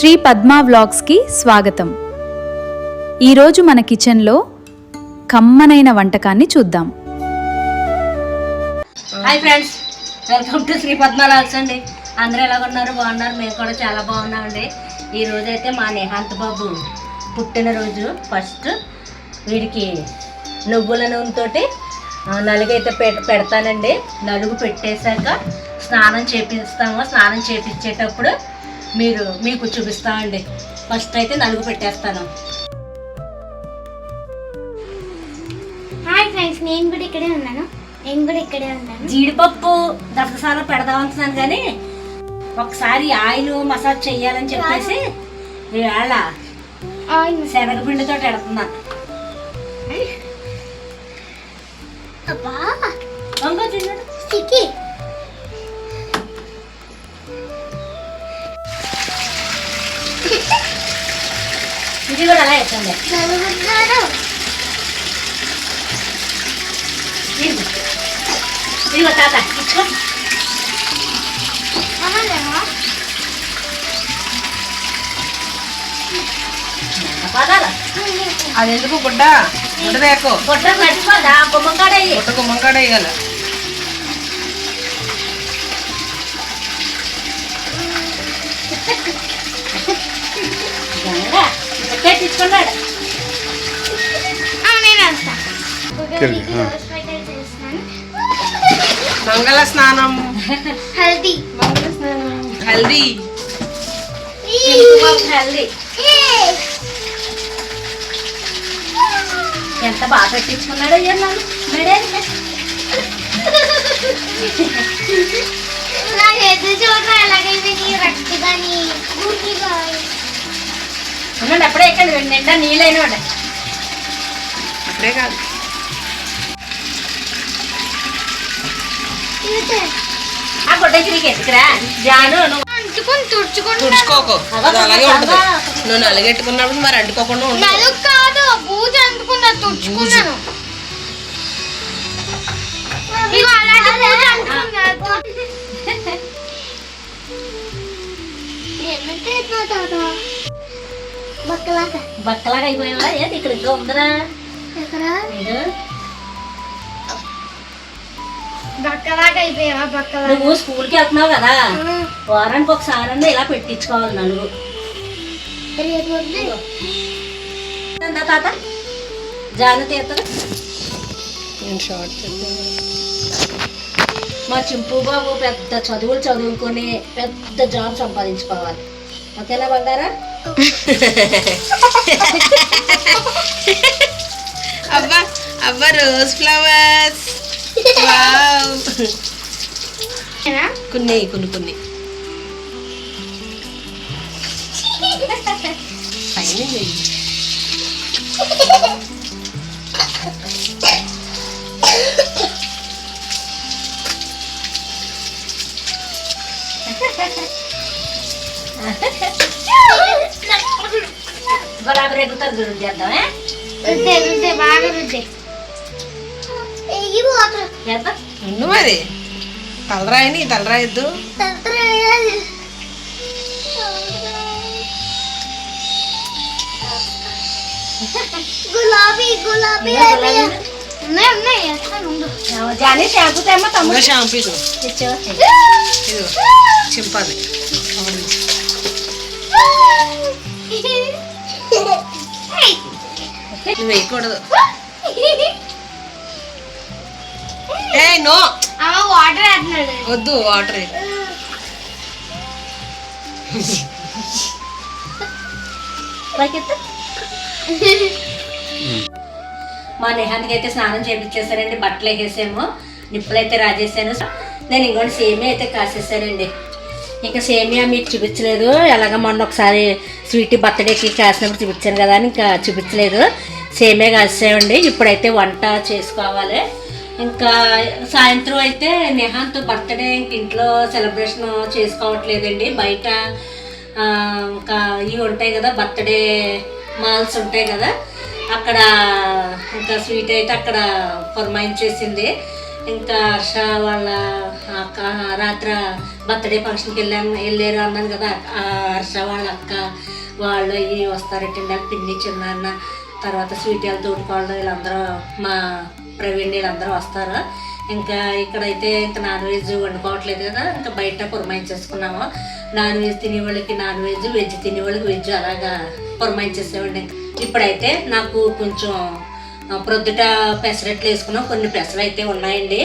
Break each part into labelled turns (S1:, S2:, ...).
S1: శ్రీ పద్మా వ్లాగ్స్కి స్వాగతం. ఈరోజు మన కిచెన్లో కమ్మనైన వంటకాన్ని చూద్దాం.
S2: Hi friends, welcome to Shri Padma vlogs అండి. అందరూ ఎలా ఉన్నారు? బాగున్నారు? మేము కూడా చాలా బాగున్నామండి. ఈరోజు అయితే మా నిహాంత్ బాబు పుట్టినరోజు. ఫస్ట్ వీడికి నువ్వుల నూనెతోటి నలుగైతే పెడతానండి. నలుగు పెట్టేశాక స్నానం చేపిస్తాము. స్నానం చేపించేటప్పుడు మీకు చూపిస్తామండి. ఫస్ట్ అయితే నలుగు పెట్టేస్తాను.
S3: హాయ్ ఫ్రెండ్స్, నేను కూడా ఇక్కడే ఉన్నాను.
S2: జీడిపప్పు దససాల పెడదాం అనుకున్నాను, కానీ ఒకసారి ఆయిల్ మసాజ్ చెయ్యాలని చెప్పేసి ఈవేళ శనగపిండితో పెడుతున్నా. ఇది కూడా అలా వేసండి. ఇదిగో తాత ఇచ్చుకో.
S4: అది ఎందుకు గుడ్డ రేకు
S2: గుడ్డ మర్చిపోదా? గుమ్మకాడ
S4: గుమ్మకాడ వేయాలి.
S2: తీసుకున్నాడు.
S4: మంగళ స్నానం,
S3: హల్దీ
S4: హల్దీ
S2: హెల్దీ. ఎంత బాగా పెట్టించుకున్నాడో అన్నాను. ఉన్నాడు అప్పుడే ఇక్కడ నిండా నీళ్ళైనాడు.
S4: అప్పుడే కాదు,
S2: ఆ గుడ్డ తిరిగి ఎత్తుకురా జాను.
S4: తుడుచుకోకు, అది అలాగే ఉంటుంది. నువ్వు నలుగెట్టుకున్నప్పుడు మరి అంటుకోకుండా ఉంటుంది.
S2: బక్కలాగా అయిపోయావా? ఏది ఇక్కడ ఇంకా ఉందరా? నువ్వు స్కూల్కి వెళ్తున్నావు కదా, వారానికి ఒకసారి ఇలా పెట్టించుకోవాలి నలుగు. తాత జాను తీర్థం. మా చింపు బాబు పెద్ద చదువులు చదువుకొని పెద్ద జాబ్ సంపాదించుకోవాలి. ఓకేనా బంగారా?
S4: అబ్బా అబ్బా, రోజ్ ఫ్లవర్స్. కొన్ని కొన్ని
S2: బరాబర్ ఎగుతారు గురించి చేద్దామే.
S4: ఉండు మరి, తలరాయని తలరాయద్దు.
S2: జానీ షాంపూ తేమో తమ్ముడు.
S4: షాంపూ ఇది చింపాలి. నువ్వు వేయకూడదు. ఏ నో,
S3: వాటర్ వేస్తున్నాడు.
S4: వద్దు, వాటర్.
S2: మా నేహానికి అయితే స్నానం చేయించేసానండి. బట్టలు వేసేసాము, నిప్పులు అయితే రాజేసాను. నేను ఇంకోటి సేమియా అయితే కాసేసానండి. ఇంకా సేమియా మీకు చూపించలేదు. ఎలాగ మొన్న ఒకసారి స్వీట్ బర్త్డేకి కాసినప్పుడు చూపించాను కదా అని ఇంకా చూపించలేదు. సేమియా కాసేయండి. ఇప్పుడైతే వంట చేసుకోవాలి. ఇంకా సాయంత్రం అయితే నిహాంత్ బర్త్డే ఇంట్లో సెలబ్రేషన్ చేసుకోవట్లేదండి. బయట ఇంకా ఇవి ఉంటాయి కదా, బర్త్డే మాల్స్ ఉంటాయి కదా, అక్కడ ఇంకా స్వీట్ అయితే అక్కడ ఫర్మాయించేసింది. ఇంకా హర్ష వాళ్ళ అక్క రాత్రి బర్త్డే ఫంక్షన్కి వెళ్ళారు అన్నాను కదా. ఆ హర్ష వాళ్ళ అక్క వాళ్ళు అవి వస్తారటండి. పిన్ని చిన్న తర్వాత స్వీట్ వాళ్ళ తోడుకోళ్ళు వీళ్ళందరూ మా ప్రవీణ్ వీళ్ళందరూ వస్తారు. ఇంకా ఇక్కడైతే ఇంకా నాన్ వెజ్ వండుకోవట్లేదు కదా, ఇంకా బయట పురమాయించేసుకున్నాము. నాన్ వెజ్ తినేవాళ్ళకి నాన్ వెజ్, వెజ్ తినేవాళ్ళకి వెజ్ అలాగా పురమాయించేసేవాడిని. ఇప్పుడైతే నాకు కొంచెం ప్రొద్దుట పెసరట్లు వేసుకున్నాం, కొన్ని పెసలు అయితే ఉన్నాయండి.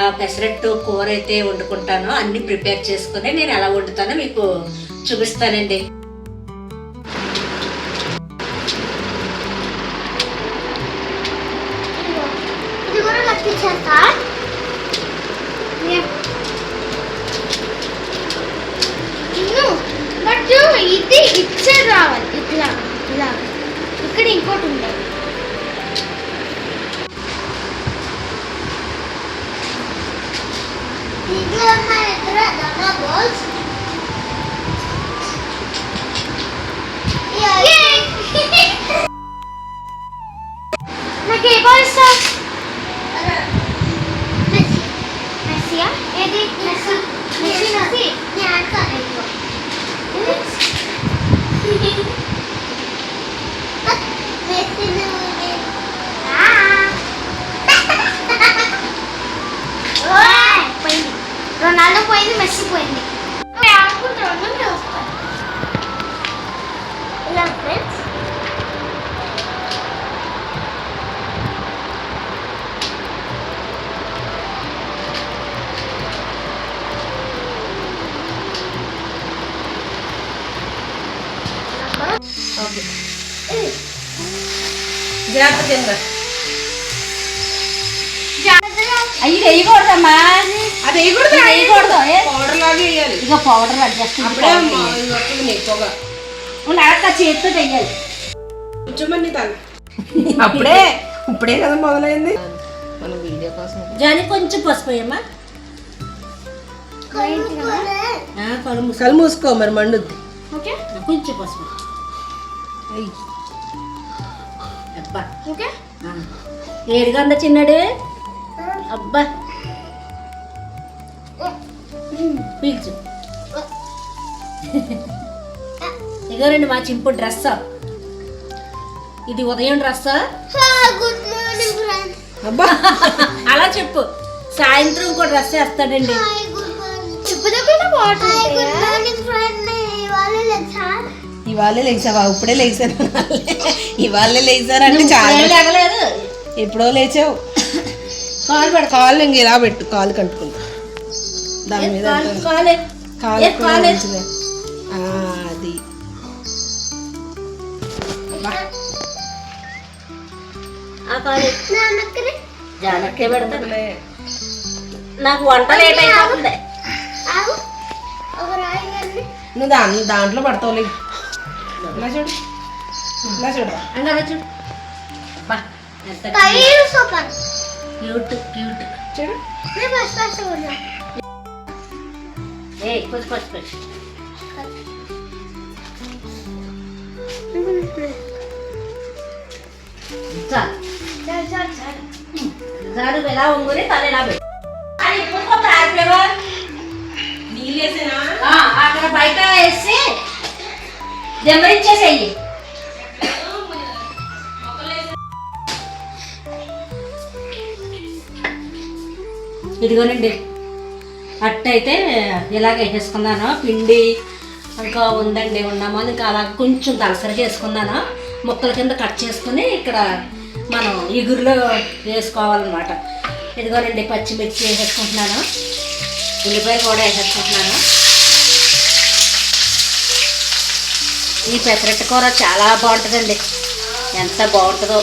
S2: ఆ పెసరట్టు కూర అయితే వండుకుంటాను. అన్నీ ప్రిపేర్ చేసుకుని నేను ఎలా వండుతానో మీకు చూపిస్తానండి.
S3: ఇది కూడా కట్టించేస్తా. బట్ ఇది ఇచ్చే రావాలి ఇట్లా ఇలా. ఇక్కడ ఇంకోటి ఉంటుంది. నాకు ఏ బాల్ ఇస్తా? మెస్సియా? ఏది మెస్సి? మెస్సి మెస్సి నేను ఆడతాను. పోయింది. రొనాల్డో పోయింది, మెస్సి పోయింది. ఆడుకుంటాను ఇలా ఫ్రెండ్స్.
S4: ఓకే జాగ్రత్త కింద.
S2: అవి వేయకూడదమ్మా,
S4: అది వేయకూడదు,
S2: వేయకూడదు.
S4: పౌడర్ లాగా వేయాలి.
S2: ఇక పౌడర్ అడ్జస్ట్
S4: అప్పుడే వస్తుంది ఎక్కువగా.
S2: అడక చేతితో వేయాలి.
S4: కూర్చోమని తాను ఇప్పుడే కదా మొదలైంది మన వీడియో కోసం.
S2: జాని కొంచెం పసుపు వేయమ్మా.
S4: కళ్ళు మూసుకో మరి మండుద్ది.
S3: ఓకే
S2: కొంచెం పసుపు. అబ్బా
S3: ఓకే
S2: ఏడుగా ఉందా చిన్నాడు? అబ్బా పీల్చు. ఇగోనండి మా చింపు డ్రెస్. ఇది ఉదయం డ్రెస్.
S3: Good morning friends.
S4: అబ్బా
S2: అలా చెప్పు. సాయంత్రం ఇంకో డ్రెస్ వేస్తాడండి.
S4: ఇవాళే లేచావా? ఇప్పుడే లేచాను. ఇవాళే లేచారంటే చాలా
S2: లేగలేదు.
S4: ఎప్పుడో లేచావు.
S2: కాలు పెడతా.
S4: కాళ్ళు ఇంక ఇలా పెట్టు, కాలు కంటుకుంటా దాని మీద.
S2: కాలే
S4: కాలు
S2: కాలే.
S4: అది
S2: ఆ కాలే జానక్కే పెడతాను. నాకు వంట లేట్ అయిపోతుంది.
S4: నువ్వు దాంట్లో పడతావులే. ఇలా చూడు, ఇలా చూడు.
S2: అంటే చూడు. బా ఎంత క్యూట్ క్యూట్.
S4: చూడు
S2: ఏ కొంచెం పసుపు. చాలు ఎలా ఉంగుని తల ఎలా పెట్టి అక్కడ బయట వేసి దెబ్బరించేసేయి. ఇదిగోనండి అట్టయితే ఇలాగ వేసేసుకున్నాను. పిండి ఇంకా ఉందండి, ఉన్నామో ఇంకా అలా కొంచెం దలసరి చేసుకున్నాను. ముక్కల కింద కట్ చేసుకుని ఇక్కడ మనం ఇగురులో వేసుకోవాలన్నమాట. ఇదిగోనండి పచ్చిమిర్చి వేసేసుకుంటున్నాను, ఉల్లిపాయలు కూడా వేసేసుకుంటున్నాను. ఈ పెసరట్టు కూర చాలా బాగుంటుందండి, ఎంత బాగుంటుందో.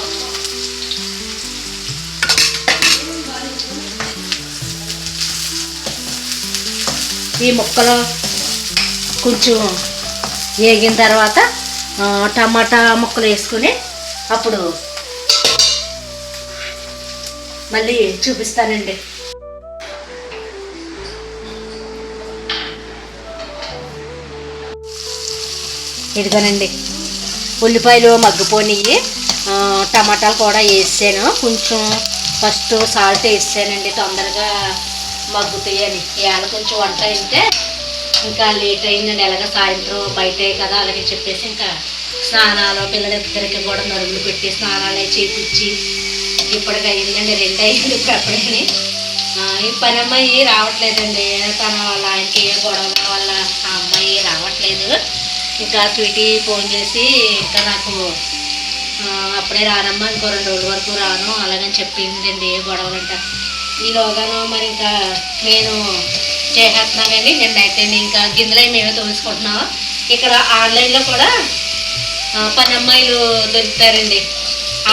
S2: ఈ ముక్కలు కొంచెం వేగిన తర్వాత టమాటా ముక్కలు వేసుకుని అప్పుడు మళ్ళీ చూపిస్తానండి. ఇదిగోనండి ఉల్లిపాయలు మగ్గిపోయి టమాటాలు కూడా వేసాను. కొంచెం ఫస్ట్ సాల్ట్ వేసానండి తొందరగా మగ్గుతాయని. ఇవాళ కొంచెం వంట అయితే ఇంకా లేట్ అయిందండి. ఎలాగ సాయంత్రం బయటే కదా అలాగే చెప్పేసి ఇంకా స్నానాలు పిల్లలిద్దరికి కూడా నరుగులు పెట్టి స్నానాలు చేపించి ఇప్పటికి అయిందండి 2 అయింది. ఇప్పుడు అప్పుడని ఈ పని అమ్మాయి రావట్లేదండి. తన వాళ్ళ ఆయనకి ఏ గొడవల వల్ల ఆ అమ్మాయి రావట్లేదు. ఇంకా స్వీటీ ఫోన్ చేసి ఇంకా నాకు అప్పుడే రానమ్మా ఇంకో 2 రోజుల వరకు రాను అలాగని చెప్పిందండి. ఏ గొడవలంట ఈలోగాను మరి ఇంకా నేను చేసేస్తున్నానండి. నిన్నైతే ఇంకా గిన్నెలు మేమే తోలుసుకుంటున్నాము. ఇక్కడ ఆన్లైన్లో కూడా పని అమ్మాయిలు దొరుకుతారండి.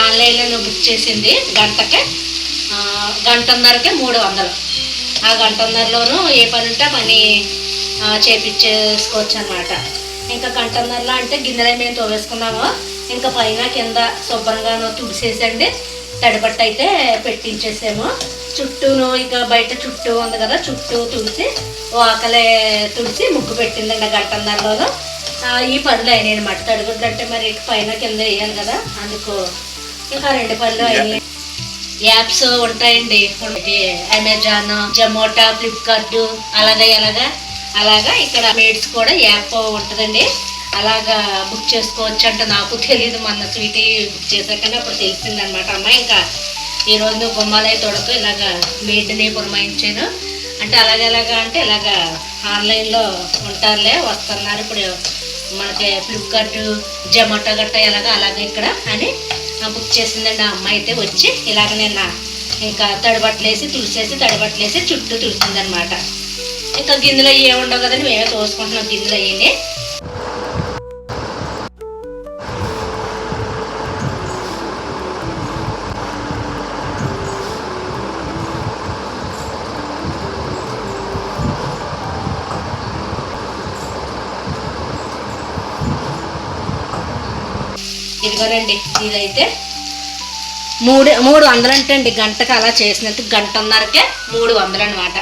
S2: ఆన్లైన్లో బుక్ చేసింది గంటకే 1:30కే 300. ఆ 1:30లోనూ ఏ పని ఉంటే పని చేపించేసుకోవచ్చు అనమాట. ఇంకా 1:30లో అంటే గిన్నెలు మేము తోవేసుకున్నాము. ఇంకా పైన కింద శుభ్రంగాను తుడిసేసండి. తడిబట్ట అయితే పెట్టించేసాము. చుట్టూను ఇక బయట చుట్టూ ఉంది కదా చుట్టూ తుడిసి ఆకలే తుడిసి ముగ్గు పెట్టిందండి 1:30లోనూ. ఈ పనులు అయినాయి అనమాట. తడిగుడ్లు అంటే మరి పైన కింద వేయాలి కదా అందుకు ఇంకా 2 పనులు అయినాయి. యాప్స్ ఉంటాయండి అమెజాన్, జొమాటో, ఫ్లిప్కార్ట్ అలాగా ఇక్కడ మేడ్స్ కూడా యాప్ ఉంటుందండి. అలాగా బుక్ చేసుకోవచ్చు అంటే నాకు తెలియదు. మొన్న స్వీటీ బుక్ చేశాకనే అప్పుడు తెలిసిందనమాట. అమ్మాయి ఇంకా ఈరోజు నువ్వు గుమ్మాలై తొడకు ఇలాగా మేడ్ని పురమాయించాను అంటే అలాగా అంటే ఇలాగా ఆన్లైన్లో ఉంటారులే వస్తున్నారు ఇప్పుడు మనకి ఫ్లిప్కార్ట్, జొమాటో గట్ట అలాగే ఇక్కడ అని బుక్ చేసిందండి. ఆ అమ్మాయి అయితే వచ్చి ఇలాగ నిన్న ఇంకా తడిబట్టలేసి తుడిసేసి తడిబట్టలేసి చుట్టూ తుడిచిందనమాట. ఇంకా గిన్నెలు అవి ఏముండవు కదండి మేమే తోసుకుంటున్నాం గిన్నెలు అయ్యి. ఇదిగోనండి ఇదైతే 300 అంటే అండి గంటకు అలా చేసినందుకు 1:30కే 300 అనమాట.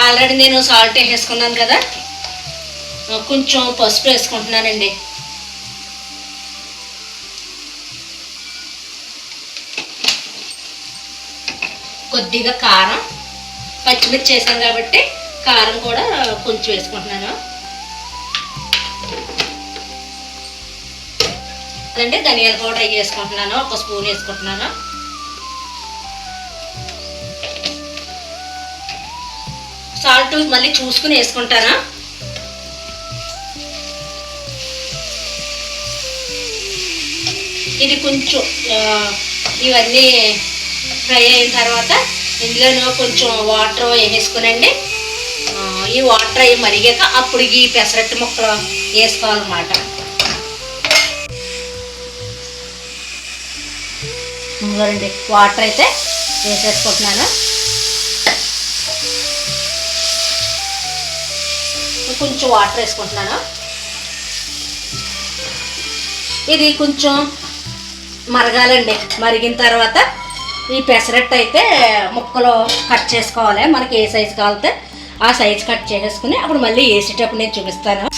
S2: ఆల్రెడీ నేను సాల్ట్ వేసేసుకున్నాను కదా కొంచెం పసుపు వేసుకుంటున్నానండి. కొద్దిగా కారం, పచ్చిమిర్చి వేసాను కాబట్టి కారం కూడా కొంచెం వేసుకుంటున్నాను అండి. ధనియాల పౌడర్ వేసుకుంటున్నాను 1 స్పూన్ వేసుకుంటున్నాను. సాల్ట్ మళ్ళీ చూసుకుని వేసుకుంటాను. ఇది కొంచెం ఇవన్నీ ఫ్రై అయిన తర్వాత ఇందులో కొంచెం వాటర్ వేసుకునండి. ఈ వాటర్ అవి మరిగాక అప్పుడు ఈ పెసరట్టు ముక్కలు వేసుకోవాలన్నమాట. ఇంకోండి వాటర్ అయితే వేసేసుకుంటున్నాను. కొంచెం వాటర్ వేసుకుంటున్నాను. ఇది కొంచెం మరగాలండి. మరిగిన తర్వాత ఈ పెసరట్టు అయితే ముక్కలు కట్ చేసుకోవాలి. మనకి ఏ సైజు కావాలితే ఆ సైజు కట్ చేసేసుకుని అప్పుడు మళ్ళీ వేసేటప్పుడు నేను చూపిస్తాను.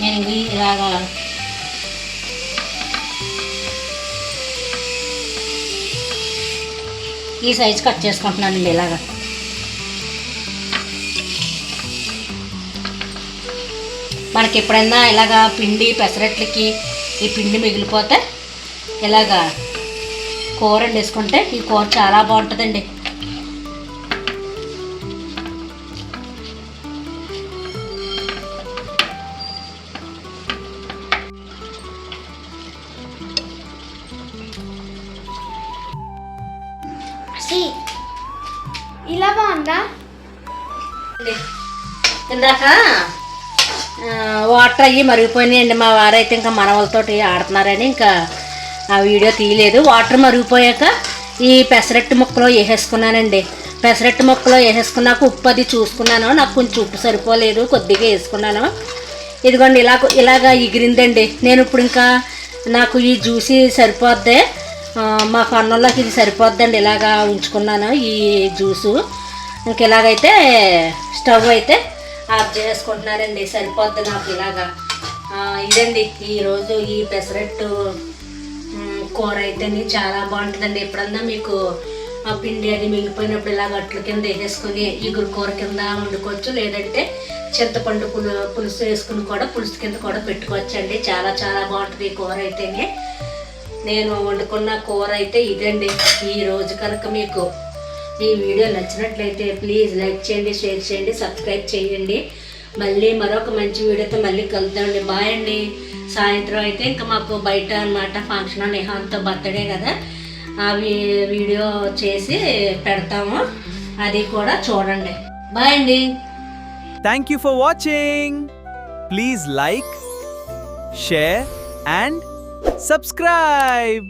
S2: నేను ఇలాగా ఈ సైజు కట్ చేసుకుంటున్నానండి. ఇలాగా మనకి ఎప్పుడైనా ఇలాగా పిండి పెసరట్లకి ఈ పిండి మిగిలిపోతే ఇలాగా కూర వండేసుకుంటే ఈ కూర చాలా బాగుంటుందండి.
S3: ఇలా బాగుందా?
S2: ఇందాక వాటర్ అయ్యి మరిగిపోయినాయండి. మా వారైతే ఇంకా మనవలతోటి ఆడుతున్నారని ఇంకా ఆ వీడియో తీయలేదు. వాటర్ మరిగిపోయాక ఈ పెసరట్టు ముక్కలో వేసేసుకున్నానండి. పెసరట్టు ముక్కలో వేసేసుకున్నాక ఉప్పు అది చూసుకున్నాను. నాకు కొంచెం ఉప్పు సరిపోలేదు, కొద్దిగా వేసుకున్నాను. ఇదిగోండి ఇలాగా ఎగిరిందండి. నేను ఇప్పుడు ఇంకా నాకు ఈ జ్యూసీ సరిపోద్ది, మా కన్నుల్లోకి ఇది సరిపోద్దండి. ఇలాగా ఉంచుకున్నాను ఈ జ్యూసు. ఇంక ఇలాగైతే స్టవ్ అయితే ఆఫ్ చేసుకుంటున్నారండి. సరిపోద్ది నాకు ఇలాగా. ఇదండి ఈరోజు ఈ పెసరట్టు కూర అయితే చాలా బాగుంటుందండి. ఎప్పుడన్నా మీకు ఆ పిండి అది మిగిలిపోయినప్పుడు ఇలా గట్ల కింద వేసేసుకొని ఇగురు కూర కింద వండుకోవచ్చు, లేదంటే చింతపండు పులుసు వేసుకుని కూడా పులుసు కింద కూడా పెట్టుకోవచ్చు అండి. చాలా చాలా బాగుంటుంది ఈ కూర అయితేనే. నేను వండుకున్న కూర అయితే ఇదండి. ఈరోజు కనుక మీకు ఈ వీడియో నచ్చినట్లయితే ప్లీజ్ లైక్ చేయండి, షేర్ చేయండి, సబ్స్క్రైబ్ చేయండి. మళ్ళీ మరొక మంచి వీడియోతో మళ్ళీ కలుద్దామండి. బాయ్ అండి. సాయంత్రం అయితే ఇంకా మాకు బయట అన్నమాట ఫంక్షన్ నిహాన్తో బర్త్డే కదా, అవి వీడియో చేసి పెడతాము, అది కూడా చూడండి. బాయ్ అండి.
S5: Thank you for watching. Please like, share and subscribe.